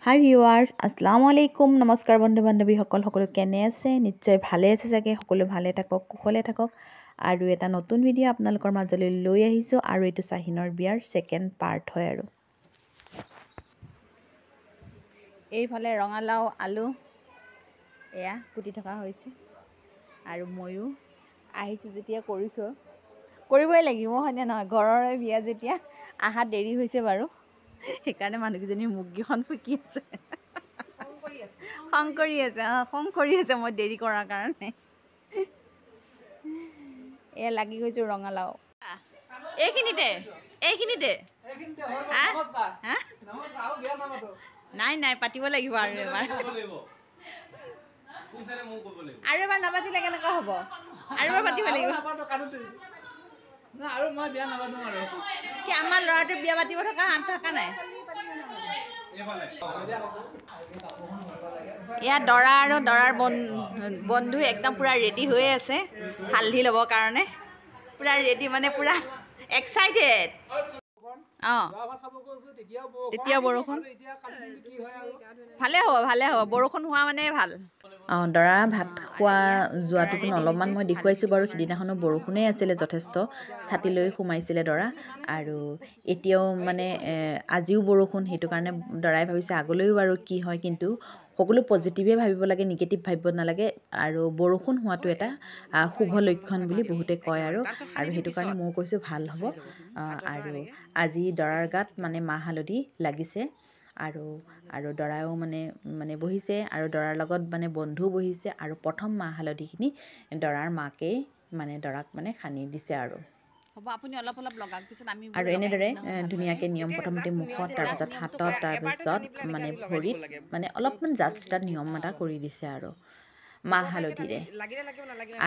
হাই viewers আসসালামু আলাইকুম নমস্কাৰ বন্ধু বান্ধৱীসকল সকলো কেনে আছে নিশ্চয় ভালে আছে চাগে সকলো ভালে থাকক কুশলে থাকক আৰু এটা নতুন ভিডিঅ' আপোনালোকৰ মাজলৈ লৈ আহিছো আৰু এটো শাহিনৰ বিয়াৰ সেকেন্ড পাৰ্ট হয় আৰু এইফালে ৰঙালাও আলু এয়া কুটি থকা হৈছে আৰু ময়ো আহিছো যেতিয়া কৰিবই লাগিব হয়নে নহয় ঘৰৰ বিয়া যেতিয়া আহা দেৰি হৈছে বাৰু সেইকাৰণে মানুহজনী মুগীখন ফুকি আছে খং কৰি আছে মই দেৰি কৰাৰ কাৰণে এ লাগি গৈছো ৰঙালাও এইখিনিতে নাই পাতিব লাগিব আৰু এবাৰ নাপাতিলে কেনেকুৱা হ'ব আৰু এবাৰ পাতিব লাগিব আৰু মই বিয়া নাপাতো আৰু কি আমাৰ ল'ৰাটো বিয়া পাতিব থকা হাত থকা নাই ইয়া দৰা আৰু দৰাৰ বন্ধু একদম পুৰা ৰেডি হৈ আছে হালধি ল'বৰ কাৰণে পুৰা ৰেডি মানে পুৰা এক্সাইটেড তেতিয়া বৰষুণ ভালে হ'ব বৰষুণ হোৱা মানে ভাল দৰা ভাত খোৱা যোৱাটো অলপমান মই দেখুৱাইছো বাৰু সিদিনাখনো বৰষুণে আছিলে যথেষ্ট ছাতি লৈ সোমাইছিলে দৰা আৰু এতিয়াও মানে আজিও বৰষুণ হেতু কাৰণে দৰাই ভাবিছে আগলৈও বাৰু কি হয় কিন্তু সকলো পজিটিভে ভাবিব লাগে নিগেটিভ ভাবিব নালাগে আৰু বৰষুণ হোৱাটো এটা শুভ লক্ষণ বুলি বহুতে কয় আৰু হেতু কাৰণে মই কৈছো ভাল হ'ব আৰু আজি দৰাৰ গাত মানে মাহ হালধি লাগিছে আৰু দৰাও মানে বহিছে আৰু দৰাৰ লগত মানে বন্ধু বহিছে আৰু প্ৰথম মাহ হালধিখিনি দৰাৰ মাকে মানে দৰাক মানে খানি দিছে আৰু হ'ব আপুনি অলপ লগাক পিছত আমি আৰু এনেদৰে ধুনিয়াকে নিয়ম প্ৰথমতে মুখত তাৰ পিছত হাতত তাৰ পিছত মানে ভৰিত মানে অলপমান জাষ্ট এটা নিয়ম এটা কৰি দিছে আৰু মাহ হালধিৰে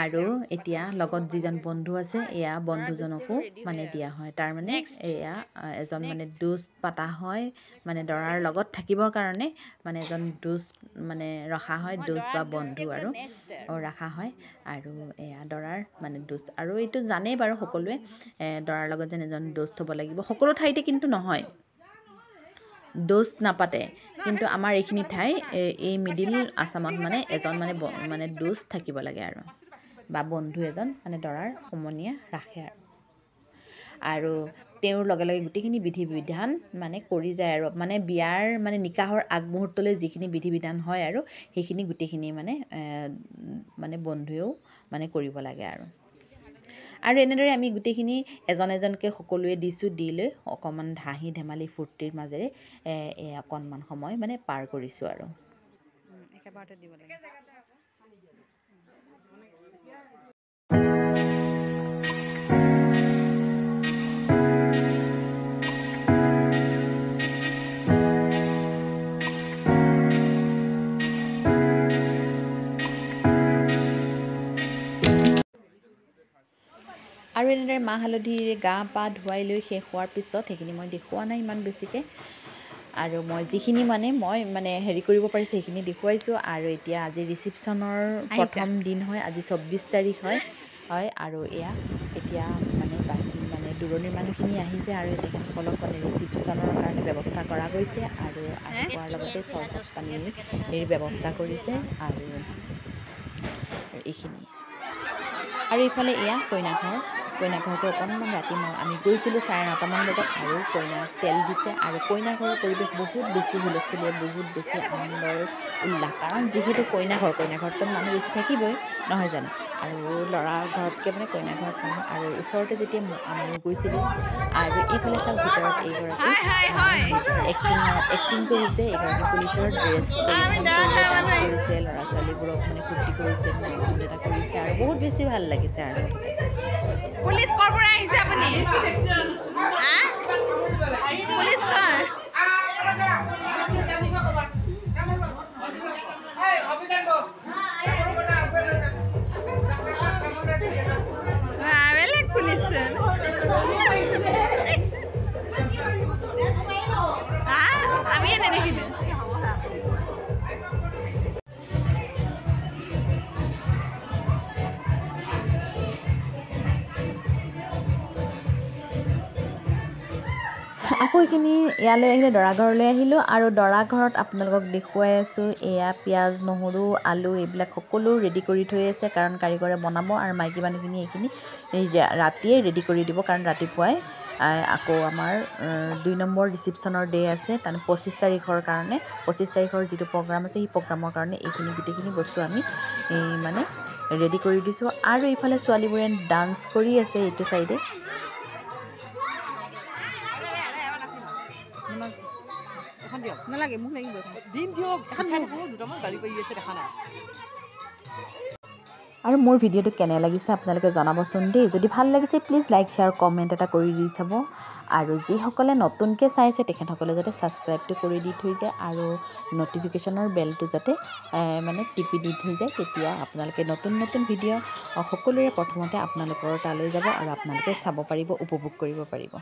আৰু এতিয়া লগত যিজন বন্ধু আছে এয়া বন্ধুজনকো মানে দিয়া হয় তাৰ মানে এয়া এজন মানে দুজ পাতা হয় মানে দৰাৰ লগত থাকিবৰ কাৰণে মানে এজন দুজ মানে ৰখা হয় দুজ বা বন্ধু আৰু ৰাখা হয় আৰু এয়া দৰাৰ মানে দুজ আৰু এইটো জানেই বাৰু সকলোৱে দৰাৰ লগত যেন এজন দুজ থ'ব লাগিব সকলো ঠাইতে কিন্তু নহয় দোজ নাপাতে কিন্তু আমাৰ এইখিনি ঠাই এই মিডিল আসামত মানে এজন মানে দোজ থাকিব লাগে আৰু বা বন্ধু এজন মানে দৰাৰ সমনীয়া ৰাখে আৰু তেওঁৰ লগে লগে গোটেইখিনি বিধি বিধান মানে কৰি যায় আৰু মানে বিয়াৰ মানে নিকাহৰ আগমুহূৰ্তলৈ যিখিনি বিধি বিধান হয় আৰু সেইখিনি গোটেইখিনি মানে বন্ধুৱেও মানে কৰিব লাগে আৰু এনেদৰে আমি গোটেইখিনি এজন এজনকৈ সকলোৱে দি লৈ অকণমান হাঁহি ধেমালি ফূৰ্তিৰ মাজেৰে অকণমান সময় মানে পাৰ কৰিছোঁ আৰু একেবাৰতে দিব লাগে আৰু এনেদৰে মাহ হালধিৰে গা পা ধুৱাই লৈ শেষ হোৱাৰ পিছত সেইখিনি মই দেখুওৱা নাই ইমান বেছিকৈ আৰু মই যিখিনি মই হেৰি কৰিব পাৰিছোঁ সেইখিনি দেখুৱাইছোঁ আৰু এতিয়া আজি ৰিচিপশ্যনৰ প্ৰথম দিন হয় আজি 24 তাৰিখ হয় আৰু এয়া এতিয়া মানে দূৰণিৰ মানুহখিনি আহিছে আৰু তেখেতসকলক মানে ৰিচিপশ্যনৰ কাৰণে ব্যৱস্থা কৰা গৈছে আৰু আহি পোৱাৰ লগতে চৰবত পানীৰ ব্যৱস্থা কৰিছে আৰু এইখিনি আৰু ইফালে এয়া কইনাঘৰটো অকণমান ৰাতি আমি গৈছিলোঁ 9:30মান বজাত আৰু কইনাক তেল দিছে আৰু কইনাঘৰৰ পৰিৱেশ বহুত বেছি হুলস্থুলীয়া বহুত বেছি আনন্দৰ উল্লাস কাৰণ যিহেতু কইনাঘৰততো মানুহ বেছি থাকিবই নহয় জানো আৰু ল'ৰা ঘৰতকৈ মানে কইনাঘৰত মানুহ আৰু ওচৰতে যেতিয়া আমি গৈছিলোঁ আৰু এইফালে চাওক ভিতৰত এইগৰাকী এক্টিং কৰিছে এইগৰাকী পুলিচৰ ড্ৰেছ ডান্স কৰিছে ল'ৰা ছোৱালীবোৰক মানে ফূৰ্তি কৰিছে মৰম এটা কৰিছে আৰু বহুত বেছি ভাল লাগিছে আৰু পুলিচ ক'ৰ পৰা আহিছে আপুনি পুলিচ ক'ৰ বেলেগ পুলিচ আমি এনে দেখিলোঁ আকৌ এইখিনি ইয়ালৈ আহিলে দৰা ঘৰলৈ আহিলোঁ আৰু দৰা ঘৰত আপোনালোকক দেখুৱাই আছোঁ এয়া পিঁয়াজ নহৰু আলু এইবিলাক সকলো ৰেডি কৰি থৈ আছে কাৰণ কাৰিকৰে বনাব আৰু মাইকী মানুহখিনি এইখিনি ৰাতিয়ে ৰেডি কৰি দিব কাৰণ ৰাতিপুৱাই আকৌ আমাৰ 2 নম্বৰ ৰিচিপশ্যনৰ ডে আছে তাৰ 25 তাৰিখৰ কাৰণে 25 তাৰিখৰ যিটো প্ৰগ্ৰাম আছে সেই প্ৰগ্ৰামৰ কাৰণে এইখিনি গোটেইখিনি বস্তু আমি মানে ৰেডি কৰি দিছোঁ আৰু এইফালে ছোৱালীবোৰে ডান্স কৰি আছে এইটো চাইডে নালাগে মোক লাগিব দিম দিয়ক এখন চাই থাকোঁ দুটামান গাড়ী পাই আছে দেখা নাই আৰু মোৰ ভিডিঅ'টো কেনে লাগিছে আপোনালোকে জনাবচোন দেই যদি ভাল লাগিছে প্লিজ লাইক শ্বেয়াৰ কমেণ্ট এটা কৰি দি চাব আৰু যিসকলে নতুনকৈ চাইছে তেখেতসকলে যাতে ছাবস্ক্ৰাইবটো কৰি দি থৈ যায় আৰু ন'টিফিকেশ্যনৰ বেলটো যাতে মানে টিপি দি থৈ যায় তেতিয়া আপোনালোকে নতুন নতুন ভিডিঅ' সকলোৰে প্ৰথমতে আপোনালোকৰ তালৈ যাব আৰু আপোনালোকে চাব পাৰিব উপভোগ কৰিব পাৰিব